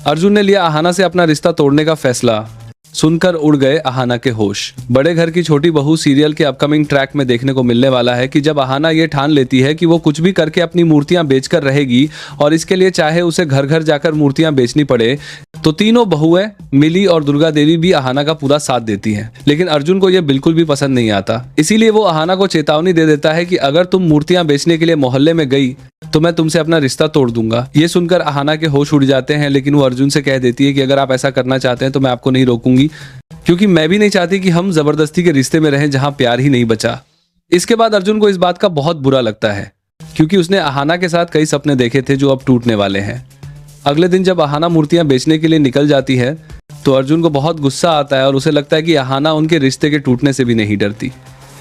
अर्जुन ने लिया अहाना से अपना रिश्ता तोड़ने का फैसला। सुनकर उड़ गए अहाना के होश। बड़े घर की छोटी बहू सीरियल के अपकमिंग ट्रैक में देखने को मिलने वाला है कि जब अहाना ये ठान लेती है कि वो कुछ भी करके अपनी मूर्तियां बेचकर रहेगी और इसके लिए चाहे उसे घर घर जाकर मूर्तियां बेचनी पड़े, तो तीनों बहुएं मिली और दुर्गा देवी भी अहाना का पूरा साथ देती हैं। लेकिन अर्जुन को यह बिल्कुल भी पसंद नहीं आता, इसीलिए वो अहाना को चेतावनी दे देता है कि अगर तुम मूर्तियां बेचने के लिए मोहल्ले में गई तो मैं तुमसे अपना रिश्ता तोड़ दूंगा। ये सुनकर अहाना के होश उड़ जाते हैं, लेकिन वो अर्जुन से कह देती है कि अगर आप ऐसा करना चाहते हैं तो मैं आपको नहीं रोकूंगी, क्योंकि मैं भी नहीं चाहती कि हम जबरदस्ती के रिश्ते में रहें जहां प्यार ही नहीं बचा। इसके बाद अर्जुन को इस बात का बहुत बुरा लगता है, क्योंकि उसने अहाना के साथ कई सपने देखे थे जो अब टूटने वाले हैं। अगले दिन जब अहाना मूर्तियां बेचने के लिए निकल जाती है तो अर्जुन को बहुत गुस्सा आता है और उसे लगता है कि अहाना उनके रिश्ते के टूटने से भी नहीं डरती।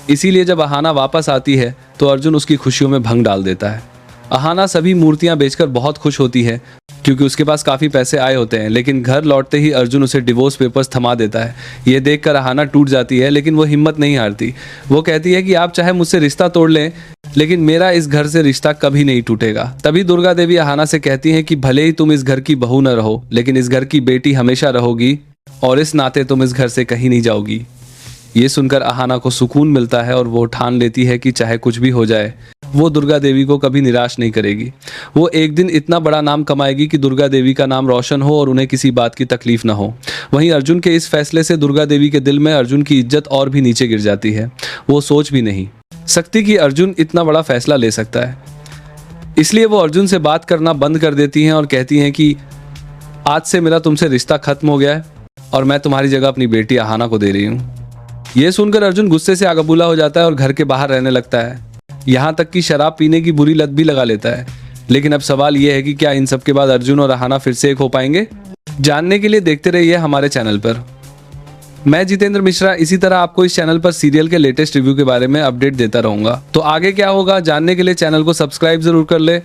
इसीलिए जब अहाना वापस आती है तो अर्जुन उसकी खुशियों में भंग डाल देता है। अहाना सभी मूर्तियां बेचकर बहुत खुश होती है, क्योंकि उसके पास काफी पैसे आए होते हैं। लेकिन घर लौटते ही अर्जुन उसे डिवोर्स पेपर्स थमा देता है। ये देखकर अहाना टूट जाती है, लेकिन वो हिम्मत नहीं हारती। वो कहती है कि आप चाहे मुझसे रिश्ता तोड़ लें, लेकिन मेरा इस घर से रिश्ता कभी नहीं टूटेगा। तभी दुर्गा देवी अहाना से कहती हैं कि भले ही तुम इस घर की बहू न रहो, लेकिन इस घर की बेटी हमेशा रहोगी और इस नाते तुम इस घर से कहीं नहीं जाओगी। ये सुनकर अहाना को सुकून मिलता है और वो ठान लेती है कि चाहे कुछ भी हो जाए, वो दुर्गा देवी को कभी निराश नहीं करेगी। वो एक दिन इतना बड़ा नाम कमाएगी कि दुर्गा देवी का नाम रोशन हो और उन्हें किसी बात की तकलीफ ना हो। वहीं अर्जुन के इस फैसले से दुर्गा देवी के दिल में अर्जुन की इज्जत और भी नीचे गिर जाती है। वो सोच भी नहीं सकती कि अर्जुन इतना बड़ा फैसला ले सकता है। इसलिए वो अर्जुन से बात करना बंद कर देती हैं और कहती हैं कि आज से मेरा तुमसे रिश्ता खत्म हो गया है और मैं तुम्हारी जगह अपनी बेटी अहाना को दे रही हूँ। ये सुनकर अर्जुन गुस्से से आगबूला हो जाता है और घर के बाहर रहने लगता है। यहाँ तक कि शराब पीने की बुरी लत भी लगा लेता है। लेकिन अब सवाल यह है कि क्या इन सब के बाद अर्जुन और अहाना फिर से एक हो पाएंगे? जानने के लिए देखते रहिए हमारे चैनल पर। मैं जितेंद्र मिश्रा इसी तरह आपको इस चैनल पर सीरियल के लेटेस्ट रिव्यू के बारे में अपडेट देता रहूंगा। तो आगे क्या होगा जानने के लिए चैनल को सब्सक्राइब जरूर कर ले।